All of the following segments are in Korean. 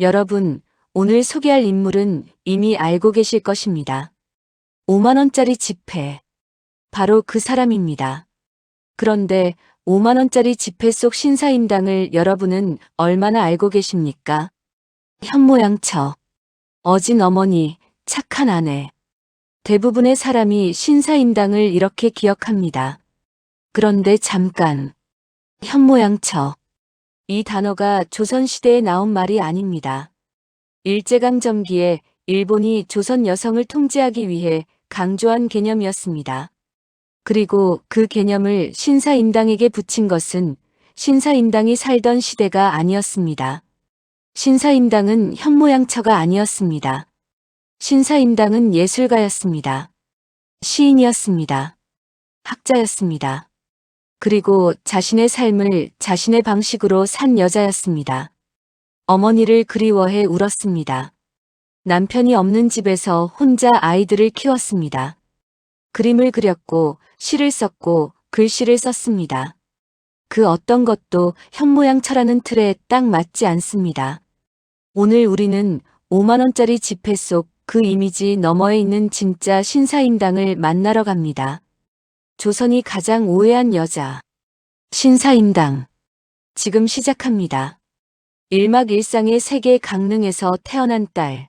여러분, 오늘 소개할 인물은 이미 알고 계실 것입니다. 5만원짜리 지폐. 바로 그 사람입니다. 그런데 5만원짜리 지폐 속 신사임당을 여러분은 얼마나 알고 계십니까? 현모양처, 어진 어머니, 착한 아내. 대부분의 사람이 신사임당을 이렇게 기억합니다. 그런데 잠깐. 현모양처. 이 단어가 조선시대에 나온 말이 아닙니다. 일제강점기에 일본이 조선 여성을 통제하기 위해 강조한 개념이었습니다. 그리고 그 개념을 신사임당에게 붙인 것은 신사임당이 살던 시대가 아니었습니다. 신사임당은 현모양처가 아니었습니다. 신사임당은 예술가였습니다. 시인이었습니다. 학자였습니다. 그리고 자신의 삶을 자신의 방식으로 산 여자였습니다. 어머니를 그리워해 울었습니다. 남편이 없는 집에서 혼자 아이들을 키웠습니다. 그림을 그렸고 시를 썼고 글씨를 썼습니다. 그 어떤 것도 현모양처라는 틀에 딱 맞지 않습니다. 오늘 우리는 5만원짜리 지폐 속 그 이미지 너머에 있는 진짜 신사임당을 만나러 갑니다. 조선이 가장 오해한 여자. 신사임당. 지금 시작합니다. 일막일상의 세계 강릉에서 태어난 딸.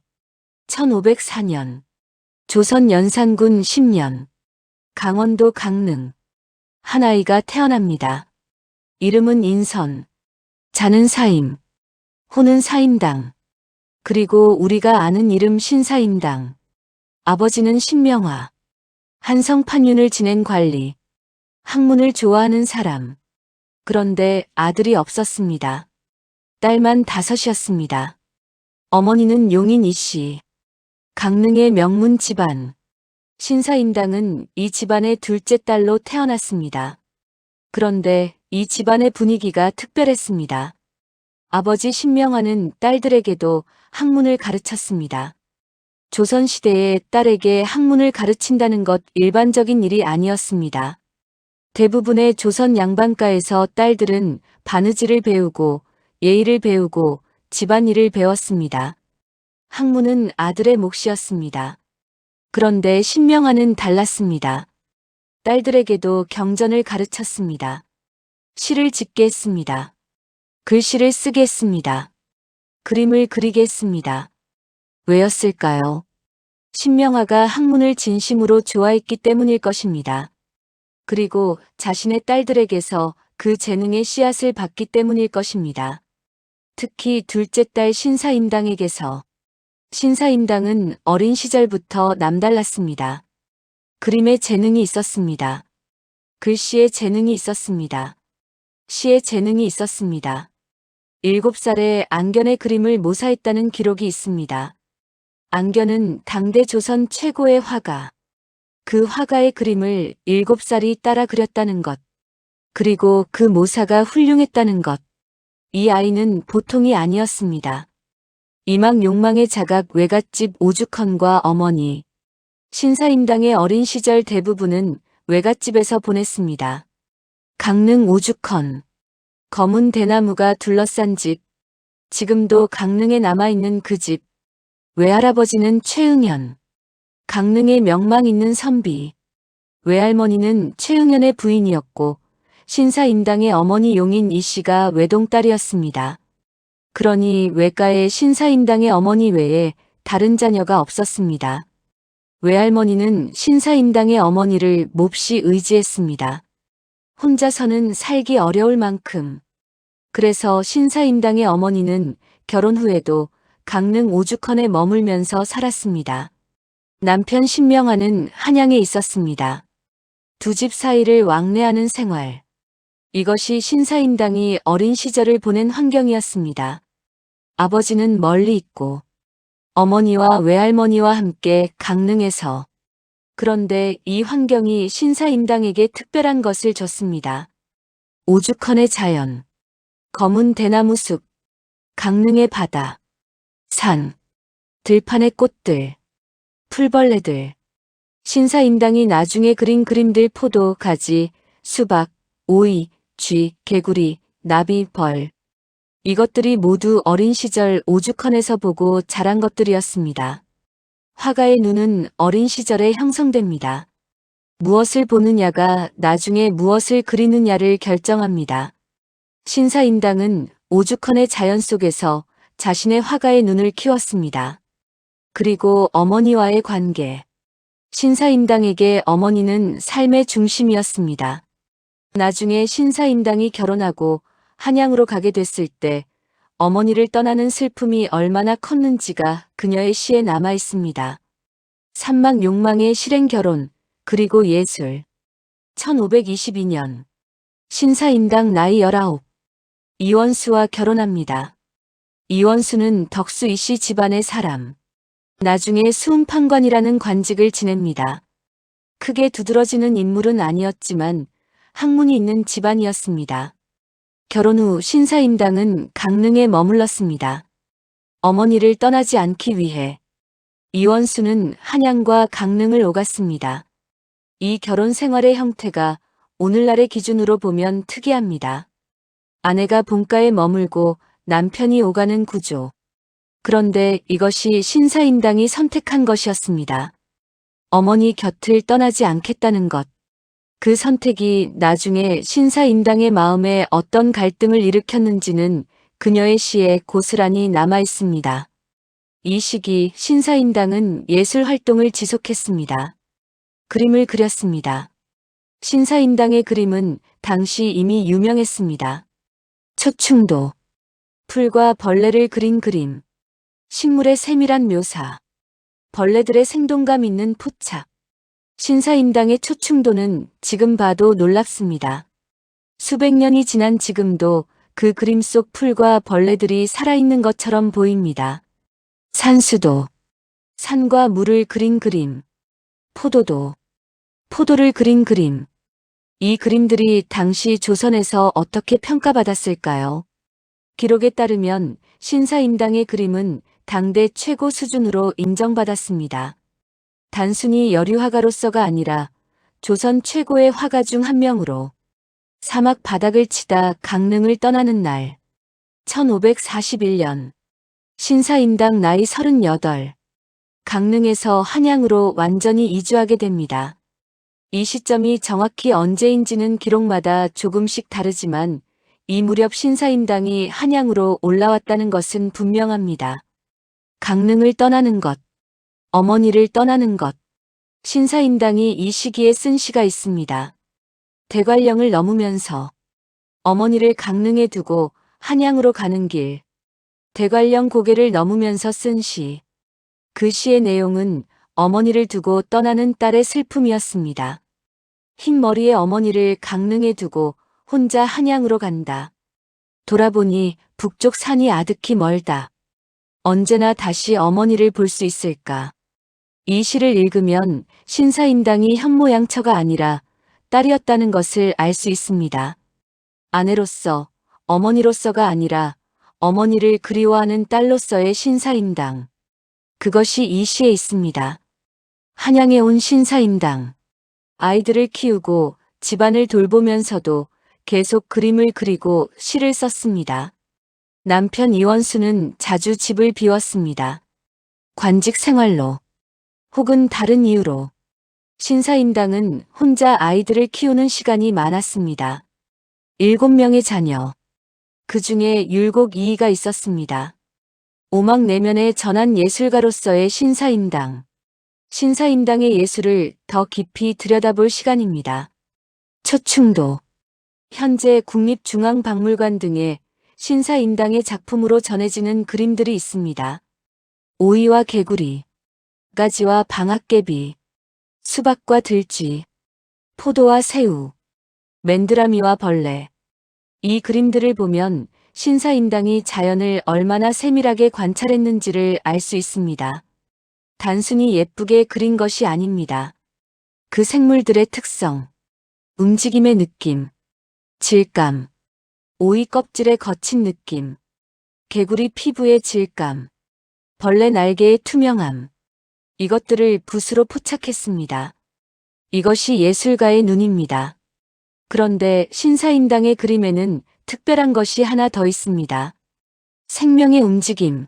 1504년. 조선 연산군 10년. 강원도 강릉. 한 아이가 태어납니다. 이름은 인선. 자는 사임. 호는 사임당. 그리고 우리가 아는 이름 신사임당. 아버지는 신명화. 한성판윤을 지낸 관리. 학문을 좋아하는 사람. 그런데 아들이 없었습니다. 딸만 5이었습니다. 어머니는 용인 이씨. 강릉의 명문 집안. 신사임당은 이 집안의 둘째 딸로 태어났습니다. 그런데 이 집안의 분위기가 특별했습니다. 아버지 신명화는 딸들에게도 학문을 가르쳤습니다. 조선시대에 딸에게 학문을 가르친다는 것 일반적인 일이 아니었습니다. 대부분의 조선 양반가에서 딸들은 바느질을 배우고 예의를 배우고 집안일을 배웠습니다. 학문은 아들의 몫이었습니다. 그런데 신명화는 달랐습니다. 딸들에게도 경전을 가르쳤습니다. 시를 짓게 했습니다. 글씨를 쓰게 했습니다. 그림을 그리게 했습니다. 왜였을까요? 신명화가 학문을 진심으로 좋아했기 때문일 것입니다. 그리고 자신의 딸들에게서 그 재능의 씨앗을 받기 때문일 것입니다. 특히 둘째 딸 신사임당에게서. 신사임당은 어린 시절부터 남달랐습니다. 그림에 재능이 있었습니다. 글씨에 재능이 있었습니다. 시에 재능이 있었습니다. 7살에 앙견의 그림을 모사했다는 기록이 있습니다. 앙견은 당대 조선 최고의 화가. 그 화가의 그림을 7살이 따라 그렸다는 것. 그리고 그 모사가 훌륭했다는 것. 이 아이는 보통이 아니었습니다. 이막 욕망의 자각 외갓집 오죽헌과 어머니. 신사임당의 어린 시절 대부분은 외갓집에서 보냈습니다. 강릉 오죽헌. 검은 대나무가 둘러싼 집. 지금도 강릉에 남아있는 그 집. 외할아버지는 최응현. 강릉에 명망 있는 선비. 외할머니는 최응현의 부인이었고 신사임당의 어머니 용인 이씨가 외동딸이었습니다. 그러니 외가에 신사임당의 어머니 외에 다른 자녀가 없었습니다. 외할머니는 신사임당의 어머니를 몹시 의지했습니다. 혼자서는 살기 어려울 만큼. 그래서 신사임당의 어머니는 결혼 후에도 강릉 오죽헌에 머물면서 살았습니다. 남편 신명화는 한양에 있었습니다. 두 집 사이를 왕래하는 생활. 이것이 신사임당이 어린 시절을 보낸 환경이었습니다. 아버지는 멀리 있고 어머니와 외할머니와 함께 강릉에서. 그런데 이 환경이 신사임당에게 특별한 것을 줬습니다. 오죽헌의 자연, 검은 대나무 숲, 강릉의 바다, 산, 들판의 꽃들, 풀벌레들. 신사임당이 나중에 그린 그림들 포도, 가지, 수박, 오이, 쥐, 개구리, 나비, 벌. 이것들이 모두 어린 시절 오죽헌에서 보고 자란 것들이었습니다. 화가의 눈은 어린 시절에 형성됩니다. 무엇을 보느냐가 나중에 무엇을 그리느냐를 결정합니다. 신사임당은 오죽헌의 자연 속에서 자신의 화가의 눈을 키웠습니다. 그리고 어머니와의 관계. 신사임당에게 어머니는 삶의 중심이었습니다. 나중에 신사임당이 결혼하고 한양으로 가게 됐을 때 어머니를 떠나는 슬픔이 얼마나 컸는지가 그녀의 시에 남아 있습니다. 산막 욕망의 실행 결혼, 그리고 예술. 1522년. 신사임당 나이 19. 이원수와 결혼합니다. 이원수는 덕수 이씨 집안의 사람. 나중에 수음판관이라는 관직을 지냅니다. 크게 두드러지는 인물은 아니었지만 학문이 있는 집안이었습니다. 결혼 후 신사임당은 강릉에 머물렀습니다. 어머니를 떠나지 않기 위해 이원수는 한양과 강릉을 오갔습니다. 이 결혼 생활의 형태가 오늘날의 기준으로 보면 특이합니다. 아내가 본가에 머물고 남편이 오가는 구조. 그런데 이것이 신사임당이 선택한 것이었습니다. 어머니 곁을 떠나지 않겠다는 것. 그 선택이 나중에 신사임당의 마음에 어떤 갈등을 일으켰는지는 그녀의 시에 고스란히 남아 있습니다. 이 시기 신사임당은 예술 활동을 지속했습니다. 그림을 그렸습니다. 신사임당의 그림은 당시 이미 유명했습니다. 초충도, 풀과 벌레를 그린 그림, 식물의 세밀한 묘사, 벌레들의 생동감 있는 포착. 신사임당의 초충도는 지금 봐도 놀랍습니다. 수백 년이 지난 지금도 그 그림 속 풀과 벌레들이 살아있는 것처럼 보입니다. 산수도, 산과 물을 그린 그림, 포도도, 포도를 그린 그림. 이 그림들이 당시 조선에서 어떻게 평가받았을까요? 기록에 따르면 신사임당의 그림은 당대 최고 수준으로 인정받았습니다. 단순히 여류화가로서가 아니라 조선 최고의 화가 중 한 명으로 사막 바닥을 치다 강릉을 떠나는 날 1541년 신사임당 나이 38 강릉에서 한양으로 완전히 이주하게 됩니다. 이 시점이 정확히 언제인지는 기록마다 조금씩 다르지만 이 무렵 신사임당이 한양으로 올라왔다는 것은 분명합니다. 강릉을 떠나는 것, 어머니를 떠나는 것. 신사임당이 이 시기에 쓴 시가 있습니다. 대관령을 넘으면서 어머니를 강릉에 두고 한양으로 가는 길. 대관령 고개를 넘으면서 쓴 시. 그 시의 내용은 어머니를 두고 떠나는 딸의 슬픔이었습니다. 흰 머리의 어머니를 강릉에 두고 혼자 한양으로 간다. 돌아보니 북쪽 산이 아득히 멀다. 언제나 다시 어머니를 볼 수 있을까? 이 시를 읽으면 신사임당이 현모양처가 아니라 딸이었다는 것을 알 수 있습니다. 아내로서, 어머니로서가 아니라 어머니를 그리워하는 딸로서의 신사임당. 그것이 이 시에 있습니다. 한양에 온 신사임당. 아이들을 키우고 집안을 돌보면서도 계속 그림을 그리고 시를 썼습니다. 남편 이원수는 자주 집을 비웠습니다. 관직 생활로 혹은 다른 이유로 신사임당은 혼자 아이들을 키우는 시간이 많았습니다. 7명의 자녀. 그 중에 율곡 이이가 있었습니다. 오막 내면의 전한 예술가로서의 신사임당. 신사임당의 예술을 더 깊이 들여다볼 시간입니다. 초충도. 현재 국립중앙박물관 등에 신사임당의 작품으로 전해지는 그림들이 있습니다. 오이와 개구리, 가지와 방앗개비, 수박과 들쥐, 포도와 새우, 맨드라미와 벌레. 이 그림들을 보면 신사임당이 자연을 얼마나 세밀하게 관찰했는지를 알 수 있습니다. 단순히 예쁘게 그린 것이 아닙니다. 그 생물들의 특성, 움직임의 느낌, 질감, 오이 껍질의 거친 느낌, 개구리 피부의 질감, 벌레 날개의 투명함. 이것들을 붓으로 포착했습니다. 이것이 예술가의 눈입니다. 그런데 신사임당의 그림에는 특별한 것이 하나 더 있습니다. 생명의 움직임.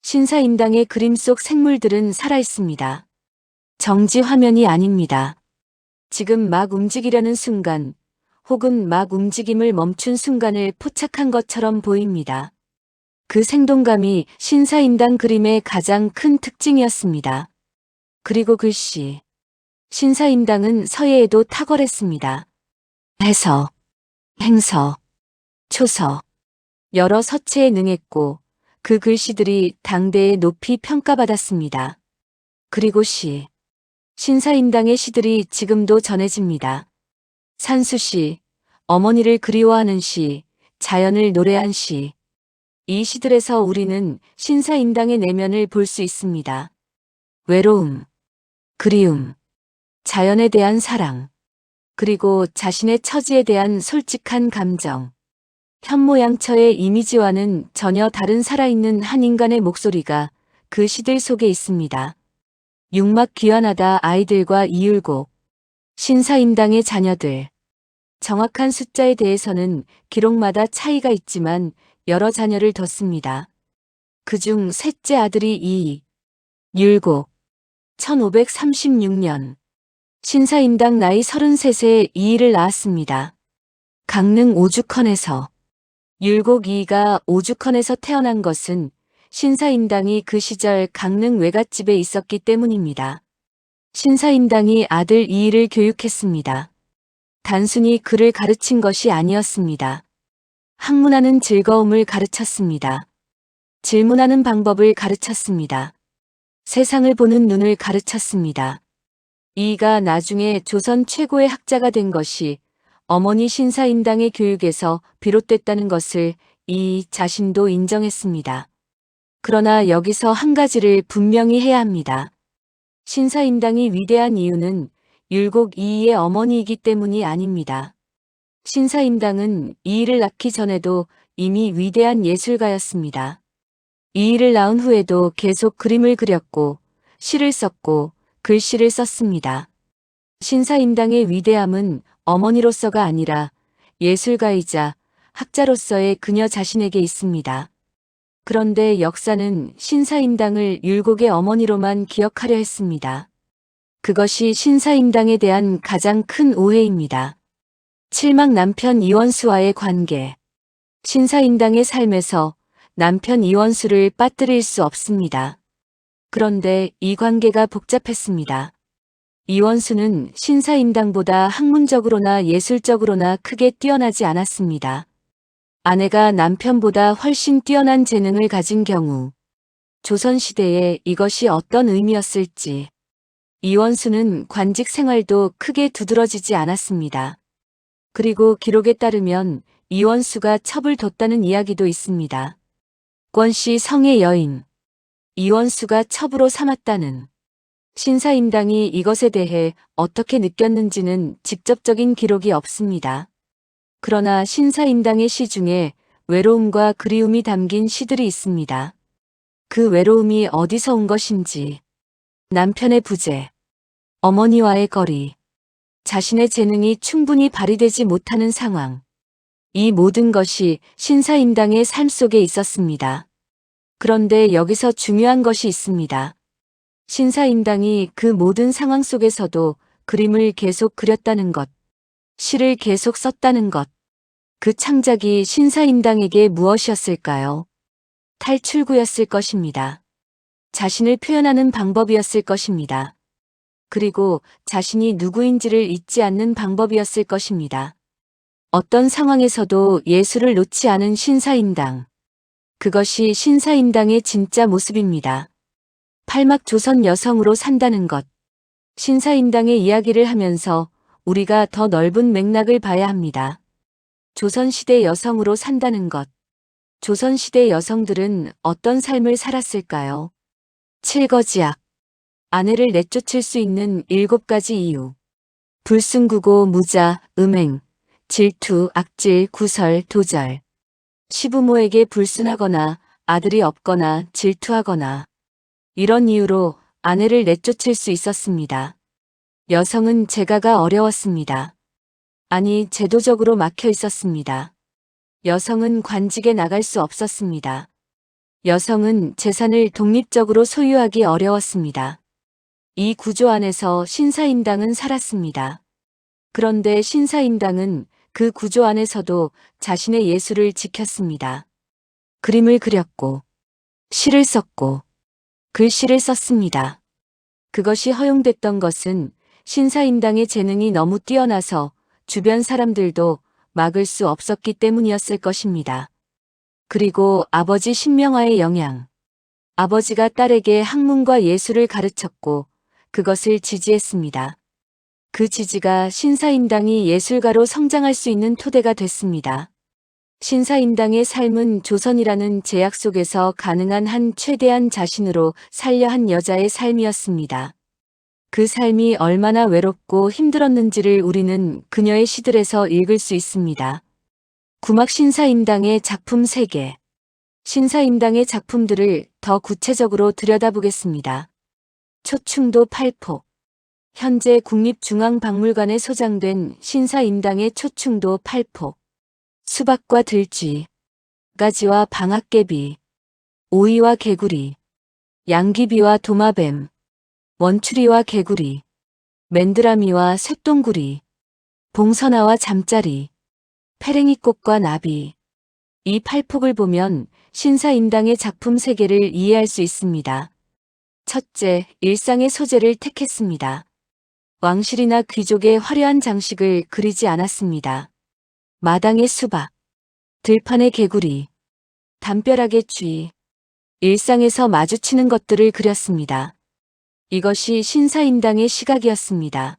신사임당의 그림 속 생물들은 살아있습니다. 정지 화면이 아닙니다. 지금 막 움직이려는 순간, 혹은 막 움직임을 멈춘 순간을 포착한 것처럼 보입니다. 그 생동감이 신사임당 그림의 가장 큰 특징이었습니다. 그리고 글씨. 신사임당은 서예에도 탁월했습니다. 해서, 행서, 초서. 여러 서체에 능했고 그 글씨들이 당대에 높이 평가받았습니다. 그리고 시. 신사임당의 시들이 지금도 전해집니다. 산수시, 어머니를 그리워하는 시, 자연을 노래한 시. 이 시들에서 우리는 신사임당의 내면을 볼 수 있습니다. 외로움, 그리움, 자연에 대한 사랑, 그리고 자신의 처지에 대한 솔직한 감정. 현모양처의 이미지와는 전혀 다른 살아있는 한 인간의 목소리가 그 시들 속에 있습니다. 육막 귀환하다 아이들과 이율곡, 신사임당의 자녀들. 정확한 숫자에 대해서는 기록마다 차이가 있지만 여러 자녀를 뒀습니다. 그중 셋째 아들이 율곡, 1536년. 신사임당 나이 33세에 이의를 낳았습니다. 강릉 오죽헌에서. 율곡 이이가 오죽헌에서 태어난 것은 신사임당이 그 시절 강릉 외갓집에 있었기 때문입니다. 신사임당이 아들 이이를 교육했습니다. 단순히 글을 가르친 것이 아니었습니다. 학문하는 즐거움을 가르쳤습니다. 질문하는 방법을 가르쳤습니다. 세상을 보는 눈을 가르쳤습니다. 이이가 나중에 조선 최고의 학자가 된 것이 어머니 신사임당의 교육에서 비롯됐다는 것을 이이 자신도 인정했습니다. 그러나 여기서 한 가지를 분명히 해야 합니다. 신사임당이 위대한 이유는 율곡 이이의 어머니이기 때문이 아닙니다. 신사임당은 이이를 낳기 전에도 이미 위대한 예술가였습니다. 이이를 낳은 후에도 계속 그림을 그렸고 시를 썼고 글씨를 썼습니다. 신사임당의 위대함은 어머니로서가 아니라 예술가이자 학자로서의 그녀 자신에게 있습니다. 그런데 역사는 신사임당을 율곡의 어머니로만 기억하려 했습니다. 그것이 신사임당에 대한 가장 큰 오해입니다. 칠막 남편 이원수와의 관계. 신사임당의 삶에서 남편 이원수를 빠뜨릴 수 없습니다. 그런데 이 관계가 복잡했습니다. 이원수는 신사임당보다 학문적으로나 예술적으로나 크게 뛰어나지 않았습니다. 아내가 남편보다 훨씬 뛰어난 재능을 가진 경우 조선시대에 이것이 어떤 의미였을지. 이원수는 관직 생활도 크게 두드러지지 않았습니다. 그리고 기록에 따르면 이원수가 첩을 뒀다는 이야기도 있습니다. 권씨 성의 여인. 이원수가 첩으로 삼았다는. 신사임당이 이것에 대해 어떻게 느꼈는지는 직접적인 기록이 없습니다. 그러나 신사임당의 시 중에 외로움과 그리움이 담긴 시들이 있습니다. 그 외로움이 어디서 온 것인지, 남편의 부재, 어머니와의 거리, 자신의 재능이 충분히 발휘되지 못하는 상황, 이 모든 것이 신사임당의 삶 속에 있었습니다. 그런데 여기서 중요한 것이 있습니다. 신사임당이 그 모든 상황 속에서도 그림을 계속 그렸다는 것, 시를 계속 썼다는 것. 그 창작이 신사임당에게 무엇이었을까요? 탈출구였을 것입니다. 자신을 표현하는 방법이었을 것입니다. 그리고 자신이 누구인지를 잊지 않는 방법이었을 것입니다. 어떤 상황에서도 예술을 놓지 않은 신사임당. 그것이 신사임당의 진짜 모습입니다. 팔막 조선 여성으로 산다는 것. 신사임당의 이야기를 하면서 우리가 더 넓은 맥락을 봐야 합니다. 조선시대 여성으로 산다는 것. 조선시대 여성들은 어떤 삶을 살았을까요? 칠거지약. 아내를 내쫓을 수 있는 7가지 이유. 불순구고 무자, 음행, 질투, 악질, 구설, 도절. 시부모에게 불순하거나 아들이 없거나 질투하거나 이런 이유로 아내를 내쫓을 수 있었습니다. 여성은 재가가 어려웠습니다. 아니, 제도적으로 막혀 있었습니다. 여성은 관직에 나갈 수 없었습니다. 여성은 재산을 독립적으로 소유하기 어려웠습니다. 이 구조 안에서 신사임당은 살았습니다. 그런데 신사임당은 그 구조 안에서도 자신의 예술을 지켰습니다. 그림을 그렸고, 시를 썼고, 글씨를 썼습니다. 그것이 허용됐던 것은 신사임당의 재능이 너무 뛰어나서 주변 사람들도 막을 수 없었기 때문이었을 것입니다. 그리고 아버지 신명화의 영향. 아버지가 딸에게 학문과 예술을 가르쳤고 그것을 지지했습니다. 그 지지가 신사임당이 예술가로 성장할 수 있는 토대가 됐습니다. 신사임당의 삶은 조선이라는 제약 속에서 가능한 한 최대한 자신으로 살려 한 여자의 삶이었습니다. 그 삶이 얼마나 외롭고 힘들었는지를 우리는 그녀의 시들에서 읽을 수 있습니다. 구막 신사임당의 작품 3개. 신사임당의 작품들을 더 구체적으로 들여다보겠습니다. 초충도 8폭. 현재 국립중앙박물관에 소장된 신사임당의 초충도 8폭. 수박과 들쥐, 가지와 방앗개비, 오이와 개구리, 양귀비와 도마뱀, 원추리와 개구리, 맨드라미와 쇳동구리, 봉선화와 잠자리, 페랭이꽃과 나비. 이 8폭을 보면 신사임당의 작품 3개를 이해할 수 있습니다. 첫째, 일상의 소재를 택했습니다. 왕실이나 귀족의 화려한 장식을 그리지 않았습니다. 마당의 수박, 들판의 개구리, 담벼락의 쥐, 일상에서 마주치는 것들을 그렸습니다. 이것이 신사임당의 시각이었습니다.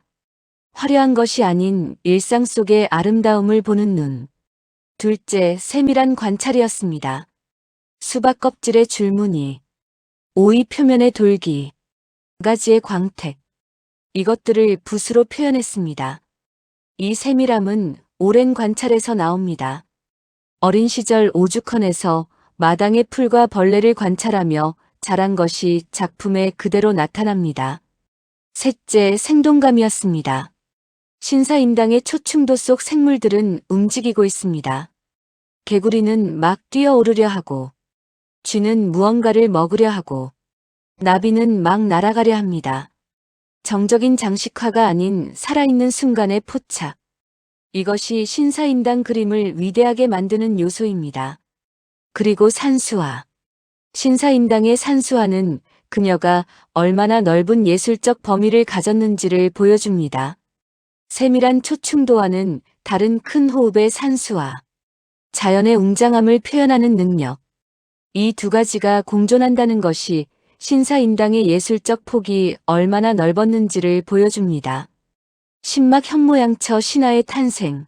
화려한 것이 아닌 일상 속의 아름다움을 보는 눈. 둘째, 세밀한 관찰이었습니다. 수박 껍질의 줄무늬, 오이 표면의 돌기, 가지의 광택. 이것들을 붓으로 표현했습니다. 이 세밀함은 오랜 관찰에서 나옵니다. 어린 시절 오죽헌에서 마당의 풀과 벌레를 관찰하며 자란 것이 작품에 그대로 나타납니다. 셋째, 생동감이었습니다. 신사임당의 초충도 속 생물들은 움직이고 있습니다. 개구리는 막 뛰어오르려 하고, 쥐는 무언가를 먹으려 하고, 나비는 막 날아가려 합니다. 정적인 장식화가 아닌 살아있는 순간의 포착. 이것이 신사임당 그림을 위대하게 만드는 요소입니다. 그리고 산수화. 신사임당의 산수화는 그녀가 얼마나 넓은 예술적 범위를 가졌는지를 보여줍니다. 세밀한 초충도와는 다른 큰 호흡의 산수화. 자연의 웅장함을 표현하는 능력. 이 두 가지가 공존한다는 것이 신사임당의 예술적 폭이 얼마나 넓었는지를 보여줍니다. 신막 현모양처 신화의 탄생.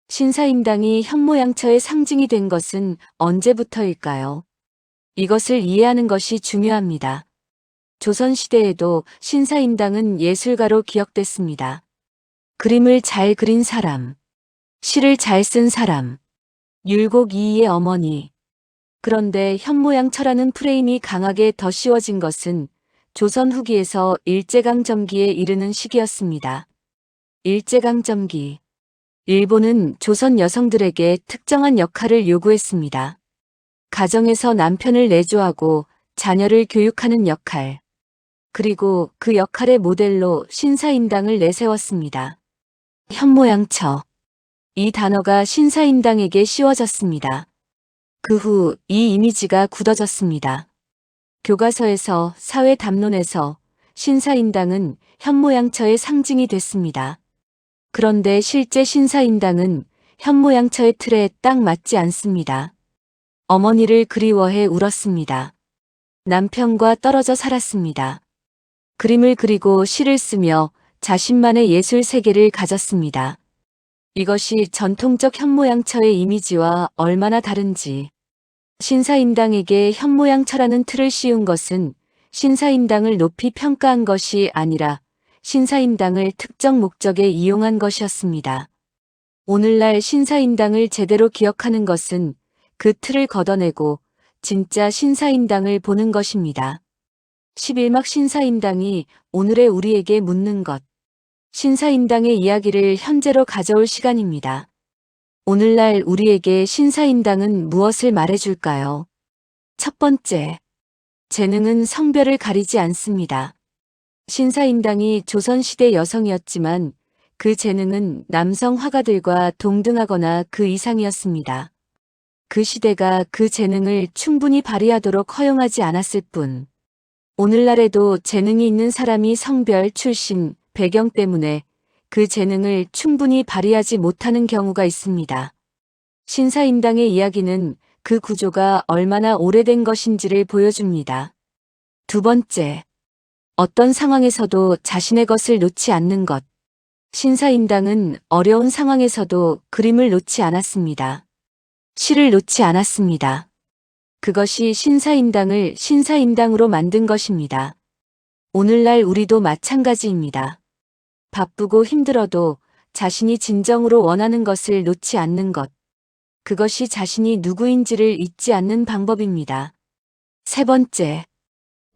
신사임당이 현모양처의 상징이 된 것은 언제부터일까요? 이것을 이해하는 것이 중요합니다. 조선시대에도 신사임당은 예술가로 기억됐습니다. 그림을 잘 그린 사람, 시를 잘 쓴 사람, 율곡이이의 어머니. 그런데 현모양처라는 프레임이 강하게 덧씌워진 것은 조선 후기에서 일제강점기에 이르는 시기였습니다. 일제강점기. 일본은 조선 여성들에게 특정한 역할을 요구했습니다. 가정에서 남편을 내조하고 자녀를 교육하는 역할. 그리고 그 역할의 모델로 신사임당을 내세웠습니다. 현모양처. 이 단어가 신사임당에게 씌워졌습니다. 그 후 이 이미지가 굳어졌습니다. 교과서에서 사회 담론에서 신사임당은 현모양처의 상징이 됐습니다. 그런데 실제 신사임당은 현모양처의 틀에 딱 맞지 않습니다. 어머니를 그리워해 울었습니다. 남편과 떨어져 살았습니다. 그림을 그리고 시를 쓰며 자신만의 예술 세계를 가졌습니다. 이것이 전통적 현모양처의 이미지와 얼마나 다른지. 신사임당에게 현모양처라는 틀을 씌운 것은 신사임당을 높이 평가한 것이 아니라 신사임당을 특정 목적에 이용한 것이었습니다. 오늘날 신사임당을 제대로 기억하는 것은 그 틀을 걷어내고 진짜 신사임당을 보는 것입니다. 11막 신사임당이 오늘의 우리에게 묻는 것. 신사임당의 이야기를 현재로 가져올 시간입니다. 오늘날 우리에게 신사임당은 무엇을 말해줄까요? 첫 번째, 재능은 성별을 가리지 않습니다. 신사임당이 조선시대 여성이었지만 그 재능은 남성 화가들과 동등하거나 그 이상이었습니다. 그 시대가 그 재능을 충분히 발휘하도록 허용하지 않았을 뿐, 오늘날에도 재능이 있는 사람이 성별, 출신, 배경 때문에 그 재능을 충분히 발휘하지 못하는 경우가 있습니다. 신사임당의 이야기는 그 구조가 얼마나 오래된 것인지를 보여줍니다. 두 번째, 어떤 상황에서도 자신의 것을 놓지 않는 것. 신사임당은 어려운 상황에서도 그림을 놓지 않았습니다. 시를 놓지 않았습니다. 그것이 신사임당을 신사임당으로 만든 것입니다. 오늘날 우리도 마찬가지입니다. 바쁘고 힘들어도 자신이 진정으로 원하는 것을 놓지 않는 것. 그것이 자신이 누구인지를 잊지 않는 방법입니다. 세 번째,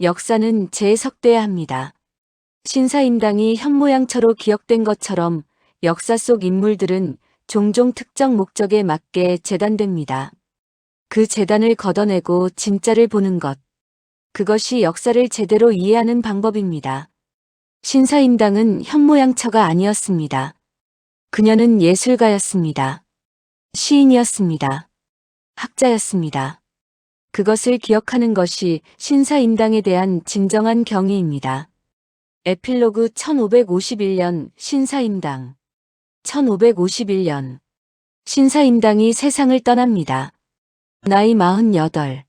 역사는 재해석돼야 합니다. 신사임당이 현모양처로 기억된 것처럼 역사 속 인물들은 종종 특정 목적에 맞게 재단됩니다. 그 재단을 걷어내고 진짜를 보는 것. 그것이 역사를 제대로 이해하는 방법입니다. 신사임당은 현모양처가 아니었습니다. 그녀는 예술가였습니다. 시인이었습니다. 학자였습니다. 그것을 기억하는 것이 신사임당에 대한 진정한 경의입니다. 에필로그 1551년 신사임당 1551년 신사임당이 세상을 떠납니다. 나이 48.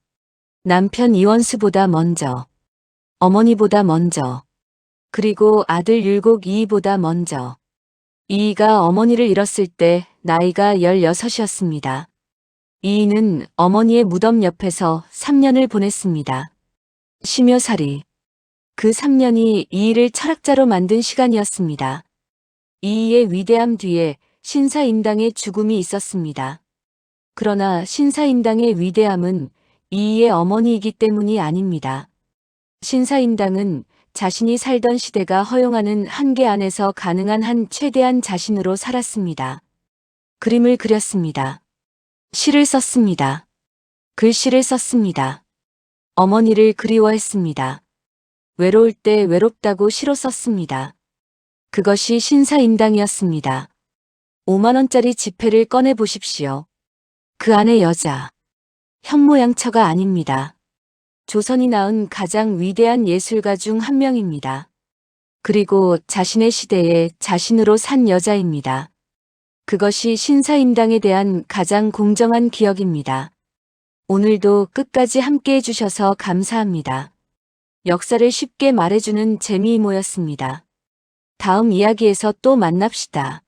남편 이원수보다 먼저, 어머니보다 먼저, 그리고 아들 율곡 이이보다 먼저. 이이가 어머니를 잃었을 때 나이가 16이었습니다. 이이는 어머니의 무덤 옆에서 3년을 보냈습니다. 심여살이. 그 3년이 이이를 철학자로 만든 시간이었습니다. 이이의 위대함 뒤에 신사임당의 죽음이 있었습니다. 그러나 신사임당의 위대함은 이이의 어머니이기 때문이 아닙니다. 신사임당은 자신이 살던 시대가 허용하는 한계 안에서 가능한 한 최대한 자신으로 살았습니다. 그림을 그렸습니다. 시를 썼습니다. 글씨를 썼습니다. 어머니를 그리워했습니다. 외로울 때 외롭다고 시로 썼습니다. 그것이 신사임당이었습니다. 5만원짜리 지폐를 꺼내 보십시오. 그 안의 여자. 현모양처가 아닙니다. 조선이 낳은 가장 위대한 예술가 중 한 명입니다. 그리고 자신의 시대에 자신으로 산 여자입니다. 그것이 신사임당에 대한 가장 공정한 기억입니다. 오늘도 끝까지 함께 해주셔서 감사합니다. 역사를 쉽게 말해주는 재미이모였습니다. 다음 이야기에서 또 만납시다.